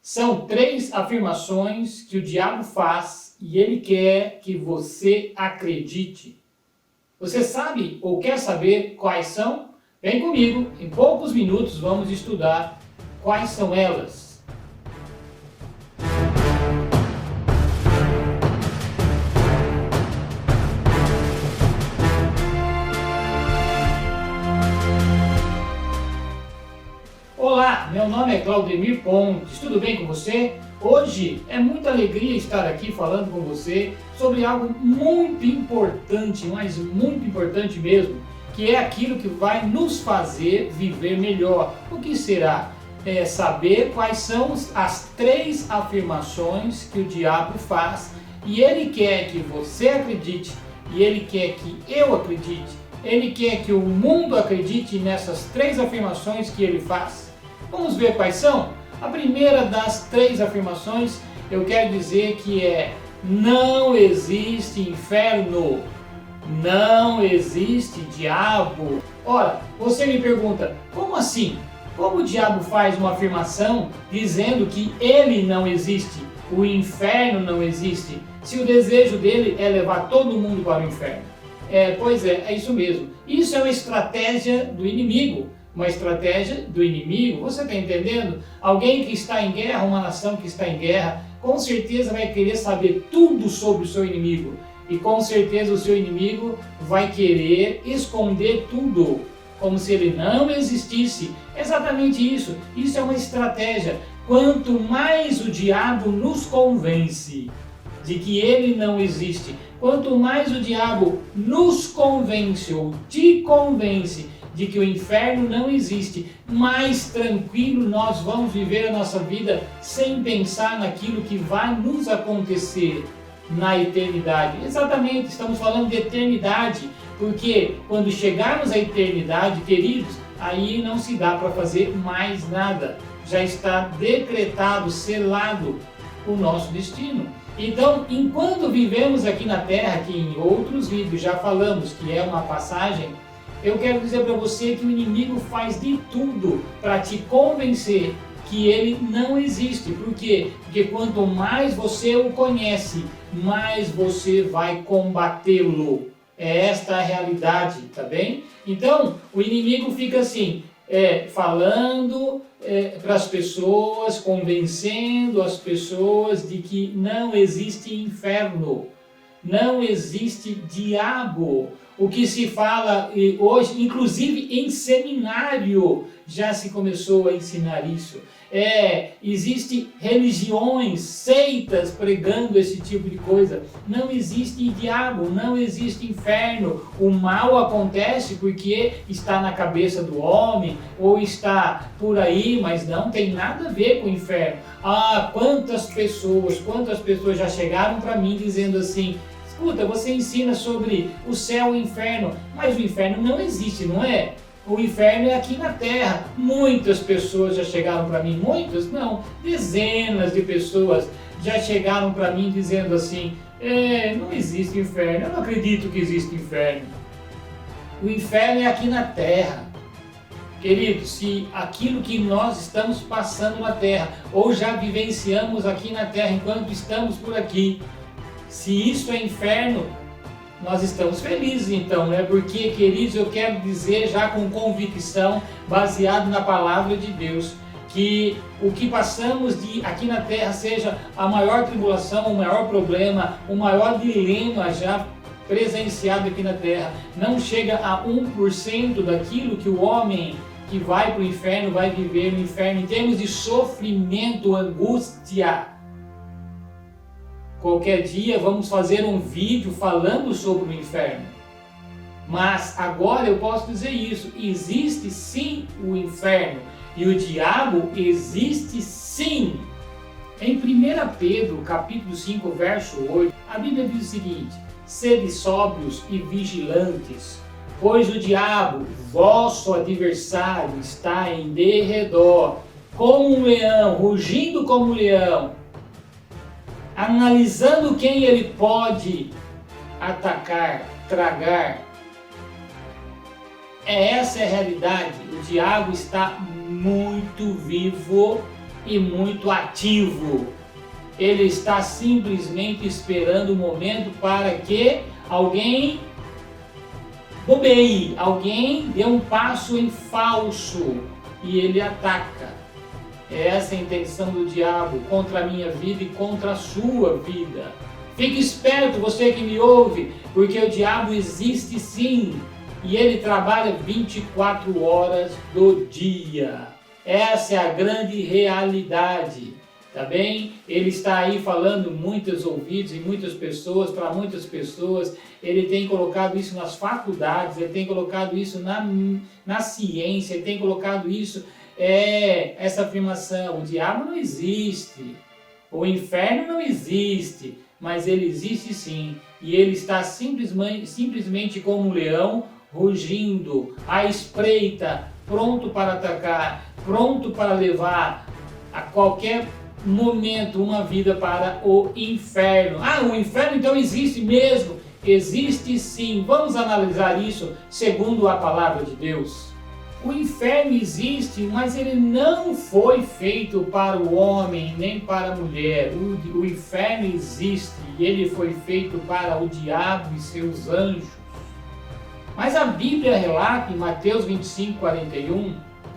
São 3 afirmações que o diabo faz e ele quer que você acredite. Você sabe ou quer saber quais são? Vem comigo, em poucos minutos vamos estudar quais são elas. Olá, meu nome é Claudemir Pontes, tudo bem com você? Hoje é muita alegria estar aqui falando com você sobre algo muito importante, mas muito importante mesmo, que é aquilo que vai nos fazer viver melhor. O que será? É saber quais são as 3 afirmações que o diabo faz e ele quer que você acredite e ele quer que eu acredite. Ele quer que o mundo acredite nessas 3 afirmações que ele faz. Vamos ver quais são? A primeira das 3 afirmações eu quero dizer que é: não existe inferno, não existe diabo. Ora, você me pergunta, como assim? Como o diabo faz uma afirmação dizendo que ele não existe, o inferno não existe, se o desejo dele é levar todo mundo para o inferno? Pois é isso mesmo. Isso é uma estratégia do inimigo. Uma estratégia do inimigo, você está entendendo? Alguém que está em guerra, uma nação que está em guerra, com certeza vai querer saber tudo sobre o seu inimigo. E com certeza o seu inimigo vai querer esconder tudo, como se ele não existisse. Exatamente isso. Isso é uma estratégia. Quanto mais o diabo nos convence de que ele não existe, quanto mais o diabo nos convence ou te convence de que o inferno não existe, mais tranquilo nós vamos viver a nossa vida sem pensar naquilo que vai nos acontecer na eternidade. Exatamente, estamos falando de eternidade, porque quando chegarmos à eternidade, queridos, aí não se dá para fazer mais nada. Já está decretado, selado o nosso destino. Então, enquanto vivemos aqui na Terra, que em outros vídeos já falamos que é uma passagem, eu quero dizer para você que o inimigo faz de tudo para te convencer que ele não existe. Por quê? Porque quanto mais você o conhece, mais você vai combatê-lo. É esta a realidade, tá bem? Então, o inimigo fica assim, falando para as pessoas, convencendo as pessoas de que não existe inferno, não existe diabo. O que se fala hoje, inclusive em seminário, já se começou a ensinar isso. Existem religiões, seitas pregando esse tipo de coisa. Não existe diabo, não existe inferno. O mal acontece porque está na cabeça do homem ou está por aí, mas não tem nada a ver com o inferno. Quantas pessoas já chegaram para mim dizendo assim: escuta, você ensina sobre o céu e o inferno, mas o inferno não existe, não é? O inferno é aqui na terra. Muitas pessoas já chegaram para mim, muitas não, dezenas de pessoas já chegaram para mim dizendo assim: não existe inferno, eu não acredito que existe inferno. O inferno é aqui na terra. Querido, se aquilo que nós estamos passando na terra, ou já vivenciamos aqui na terra enquanto estamos por aqui, se isso é inferno, nós estamos felizes então, né? Porque, queridos, eu quero dizer já com convicção, baseado na palavra de Deus, que o que passamos aqui na terra seja a maior tribulação, o maior problema, o maior dilema já presenciado aqui na terra, não chega a 1% daquilo que o homem que vai para o inferno vai viver no inferno em termos de sofrimento, angústia. Qualquer dia vamos fazer um vídeo falando sobre o inferno. Mas agora eu posso dizer isso: existe sim o inferno e o diabo existe sim. Em 1 Pedro, capítulo 5, verso 8, a Bíblia diz o seguinte: sede sóbrios e vigilantes, pois o diabo, vosso adversário, está em derredor, como um leão, rugindo como um leão, analisando quem ele pode atacar, tragar. Essa é a realidade. O diabo está muito vivo e muito ativo. Ele está simplesmente esperando o momento para que alguém bobeie, alguém dê um passo em falso e ele ataca. Essa é a intenção do diabo contra a minha vida e contra a sua vida. Fique esperto, você que me ouve, porque o diabo existe sim e ele trabalha 24 horas do dia. Essa é a grande realidade. Tá bem? Ele está aí falando muitos ouvidos e muitas pessoas, para muitas pessoas. Ele tem colocado isso nas faculdades, ele tem colocado isso na ciência, ele tem colocado isso, essa afirmação: o diabo não existe, o inferno não existe, mas ele existe sim. E ele está simplesmente como um leão, rugindo, à espreita, pronto para atacar, pronto para levar a qualquer momento uma vida para o inferno. O inferno então existe mesmo? Existe sim. Vamos analisar isso segundo a palavra de Deus. O inferno existe, mas ele não foi feito para o homem nem para a mulher. O inferno existe e ele foi feito para o diabo e seus anjos. Mas a Bíblia relata em Mateus 25:41: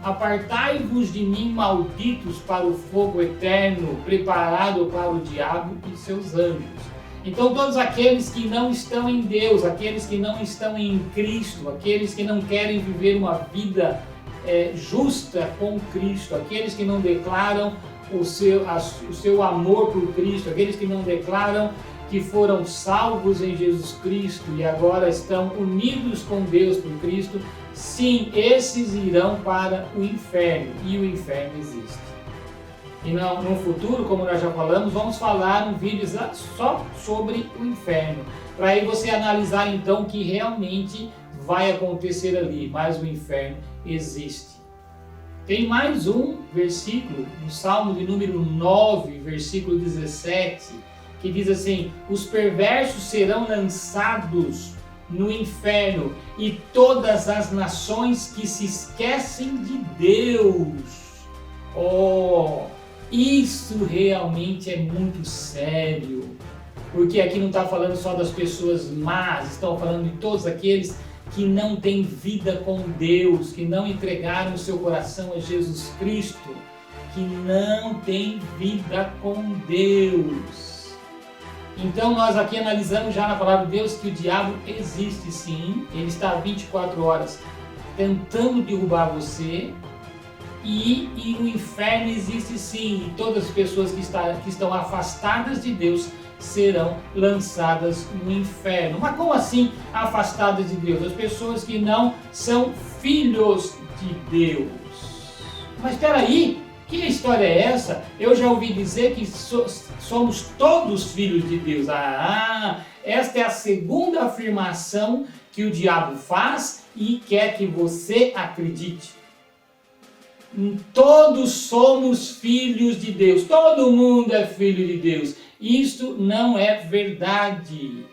apartai-vos de mim, malditos, para o fogo eterno, preparado para o diabo e seus anjos. Então todos aqueles que não estão em Deus, aqueles que não estão em Cristo, aqueles que não querem viver uma vida justa com Cristo, aqueles que não declaram o seu amor por Cristo, aqueles que não declaram que foram salvos em Jesus Cristo e agora estão unidos com Deus por Cristo, sim, esses irão para o inferno, e o inferno existe. E no futuro, como nós já falamos, vamos falar um vídeo só sobre o inferno, para aí você analisar então o que realmente vai acontecer ali, mas o inferno existe. Tem mais um versículo, no Salmo de número 9, versículo 17, que diz assim: os perversos serão lançados no inferno e todas as nações que se esquecem de Deus. Isso realmente é muito sério, porque aqui não está falando só das pessoas más, estão falando de todos aqueles que não têm vida com Deus, que não entregaram o seu coração a Jesus Cristo, que não têm vida com Deus. Então nós aqui analisamos já na palavra de Deus que o diabo existe sim, ele está 24 horas tentando derrubar você, e o inferno existe sim, e todas as pessoas que estão afastadas de Deus serão lançadas no inferno. Mas como assim afastadas de Deus? As pessoas que não são filhos de Deus. Mas espera aí, que história é essa? Eu já ouvi dizer que somos todos filhos de Deus. Esta é a segunda afirmação que o diabo faz e quer que você acredite. Todos somos filhos de Deus. Todo mundo é filho de Deus. Isto não é verdade.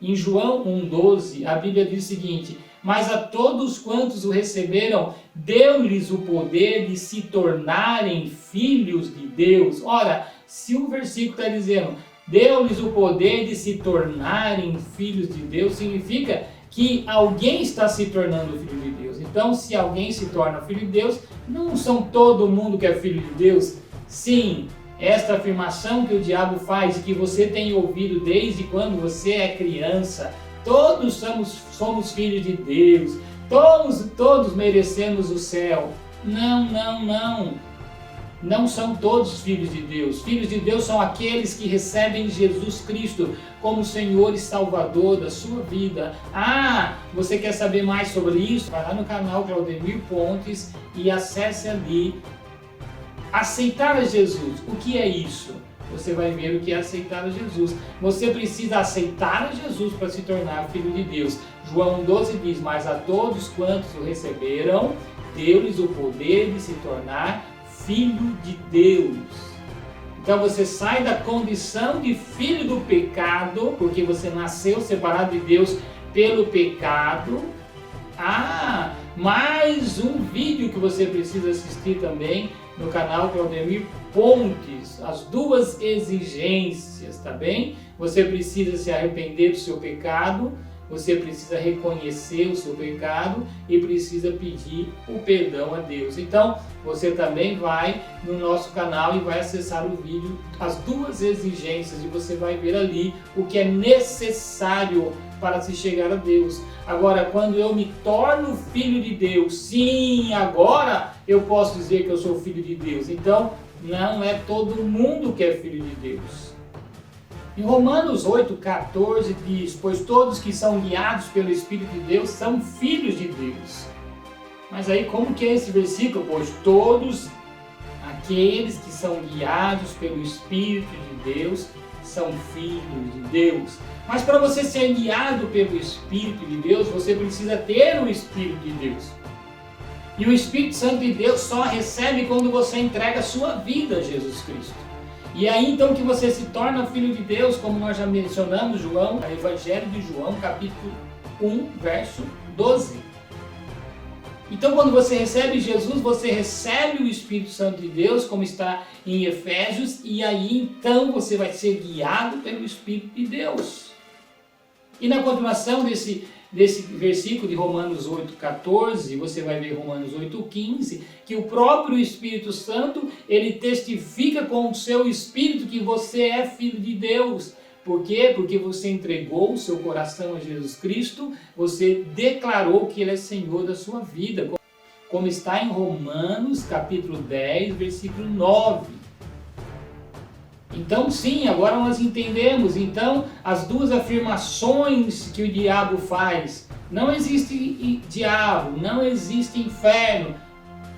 Em João 1,12, a Bíblia diz o seguinte: mas a todos quantos o receberam, deu-lhes o poder de se tornarem filhos de Deus. Ora, se o versículo está dizendo, deu-lhes o poder de se tornarem filhos de Deus, significa que alguém está se tornando filho de Deus. Então, se alguém se torna filho de Deus, não são todo mundo que é filho de Deus. Sim, esta afirmação que o diabo faz, que você tem ouvido desde quando você é criança, todos somos filhos de Deus, todos merecemos o céu. Não são todos filhos de Deus. Filhos de Deus são aqueles que recebem Jesus Cristo como Senhor e Salvador da sua vida. Você quer saber mais sobre isso? Vai lá no canal Claudemir Pontes e acesse ali. Aceitar a Jesus. O que é isso? Você vai ver o que é aceitar a Jesus. Você precisa aceitar a Jesus para se tornar filho de Deus. João 12 diz, mas a todos quantos o receberam, deu-lhes o poder de se tornar filho de Deus. Então você sai da condição de filho do pecado, porque você nasceu separado de Deus pelo pecado. Mais um vídeo que você precisa assistir também no canal Claudemir Pontes, as duas exigências, tá bem? Você precisa se arrepender do seu pecado, você precisa reconhecer o seu pecado e precisa pedir o perdão a Deus. Então, você também vai no nosso canal e vai acessar o vídeo, as duas exigências, e você vai ver ali o que é necessário para se chegar a Deus. Agora, quando eu me torno filho de Deus, sim, agora eu posso dizer que eu sou filho de Deus. Então, não é todo mundo que é filho de Deus. Em Romanos 8,14 diz: pois todos que são guiados pelo Espírito de Deus são filhos de Deus. Mas aí como que é esse versículo? Pois todos aqueles que são guiados pelo Espírito de Deus são filhos de Deus. Mas para você ser guiado pelo Espírito de Deus, você precisa ter o Espírito de Deus. E o Espírito Santo de Deus só recebe quando você entrega a sua vida a Jesus Cristo. E aí então que você se torna filho de Deus, como nós já mencionamos, João, Evangelho de João, capítulo 1, verso 12. Então quando você recebe Jesus, você recebe o Espírito Santo de Deus, como está em Efésios, e aí então você vai ser guiado pelo Espírito de Deus. E na continuação desse versículo de Romanos 8,14, você vai ver Romanos 8,15, que o próprio Espírito Santo, ele testifica com o seu Espírito que você é filho de Deus. Por quê? Porque você entregou o seu coração a Jesus Cristo, você declarou que Ele é Senhor da sua vida, como está em Romanos capítulo 10, versículo 9. Então sim, agora nós entendemos, então, as duas afirmações que o diabo faz. Não existe diabo, não existe inferno,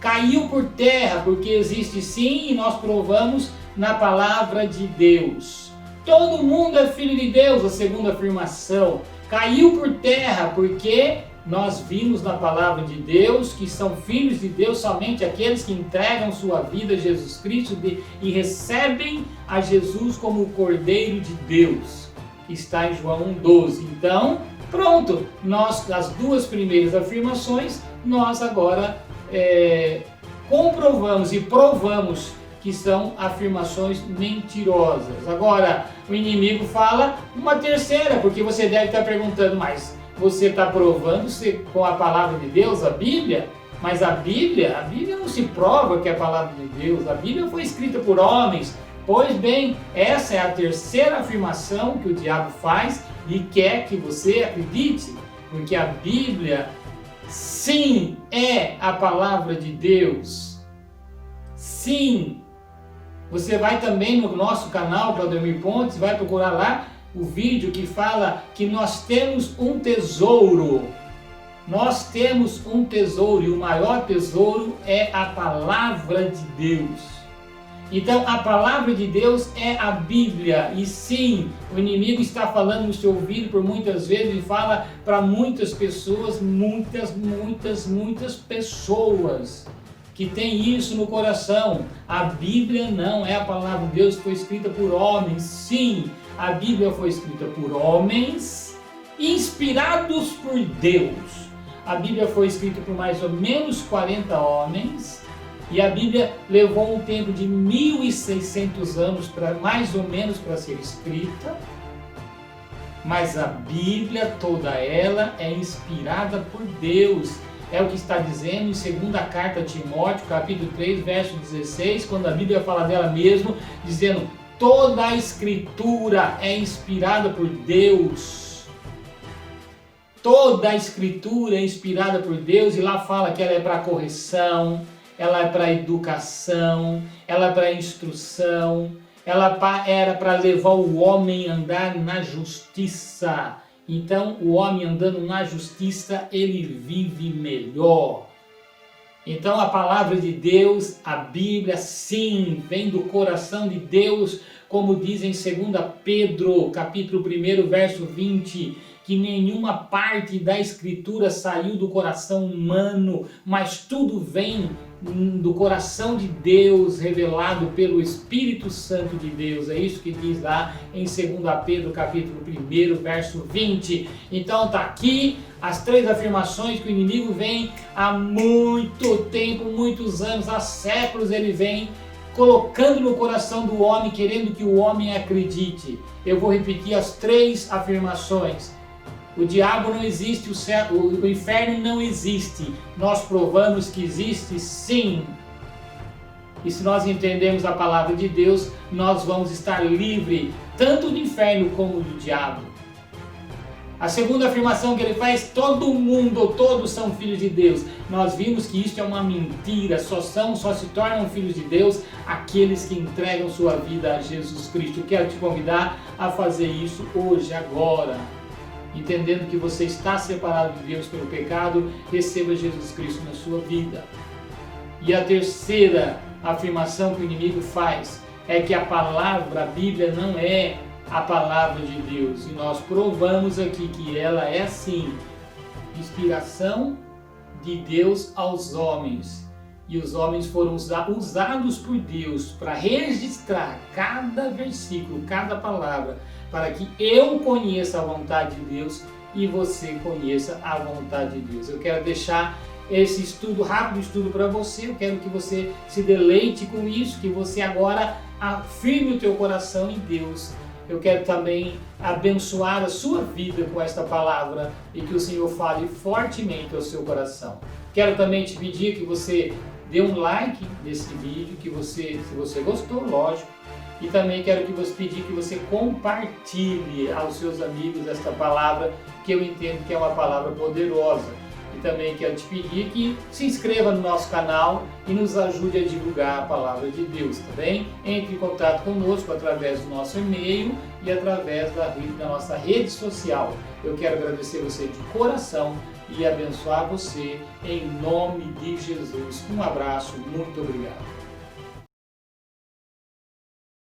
caiu por terra, porque existe sim, e nós provamos na palavra de Deus. Todo mundo é filho de Deus, a segunda afirmação. Caiu por terra, porque nós vimos na palavra de Deus que são filhos de Deus somente aqueles que entregam sua vida a Jesus Cristo e recebem a Jesus como o Cordeiro de Deus, que está em João 1,12. Então, pronto, nós, as duas primeiras afirmações, nós agora comprovamos e provamos que são afirmações mentirosas. Agora, o inimigo fala uma terceira, porque você deve estar perguntando, mas você está provando com a palavra de Deus, a Bíblia? Mas a Bíblia não se prova que é a palavra de Deus. A Bíblia foi escrita por homens. Pois bem, essa é a terceira afirmação que o diabo faz e quer que você acredite, porque a Bíblia, sim, é a palavra de Deus. Sim. Você vai também no nosso canal, Claudemir Pontes, vai procurar lá o vídeo que fala que nós temos um tesouro. Nós temos um tesouro, e o maior tesouro é a palavra de Deus. Então a palavra de Deus é a Bíblia, e sim, o inimigo está falando no seu ouvido por muitas vezes e fala para muitas pessoas, muitas pessoas que tem isso no coração. A Bíblia não é a palavra de Deus, foi escrita por homens. Sim, a Bíblia foi escrita por homens inspirados por Deus. A Bíblia foi escrita por mais ou menos 40 homens, e a Bíblia levou um tempo de 1.600 anos para mais ou menos para ser escrita. Mas a Bíblia toda ela é inspirada por Deus. É o que está dizendo em 2ª carta a Timóteo, capítulo 3, verso 16, quando a Bíblia fala dela mesmo, dizendo: toda a Escritura é inspirada por Deus. Toda a Escritura é inspirada por Deus, e lá fala que ela é para correção, ela é para educação, ela é para instrução, ela era para levar o homem a andar na justiça. Então, o homem andando na justiça, ele vive melhor. Então, a palavra de Deus, a Bíblia, sim, vem do coração de Deus, como diz em 2 Pedro, capítulo 1, verso 20, que nenhuma parte da Escritura saiu do coração humano, mas tudo vem do coração de Deus, revelado pelo Espírito Santo de Deus. É isso que diz lá em 2 Pedro, capítulo 1, verso 20. Então está aqui as 3 afirmações que o inimigo vem há muito tempo, muitos anos, há séculos ele vem colocando no coração do homem, querendo que o homem acredite. Eu vou repetir as 3 afirmações. O diabo não existe, o inferno não existe. Nós provamos que existe sim. E se nós entendemos a palavra de Deus, nós vamos estar livres tanto do inferno como do diabo. A segunda afirmação que ele faz, todo mundo, todos são filhos de Deus. Nós vimos que isso é uma mentira, só se tornam filhos de Deus aqueles que entregam sua vida a Jesus Cristo. Eu quero te convidar a fazer isso hoje, agora. Entendendo que você está separado de Deus pelo pecado, receba Jesus Cristo na sua vida. E a terceira afirmação que o inimigo faz é que a palavra, a Bíblia, não é a palavra de Deus. E nós provamos aqui que ela é sim inspiração de Deus aos homens. E os homens foram usados por Deus para registrar cada versículo, cada palavra, para que eu conheça a vontade de Deus e você conheça a vontade de Deus. Eu quero deixar esse estudo, rápido estudo para você. Eu quero que você se deleite com isso, que você agora afirme o teu coração em Deus. Eu quero também abençoar a sua vida com esta palavra e que o Senhor fale fortemente ao seu coração. Quero também te pedir que você dê um like nesse vídeo, se você gostou, lógico. E também quero pedir que você compartilhe aos seus amigos esta palavra, que eu entendo que é uma palavra poderosa. E também quero te pedir que se inscreva no nosso canal e nos ajude a divulgar a palavra de Deus, tá bem? Entre em contato conosco através do nosso e-mail e através da nossa rede social. Eu quero agradecer você de coração e abençoar você em nome de Jesus. Um abraço, muito obrigado.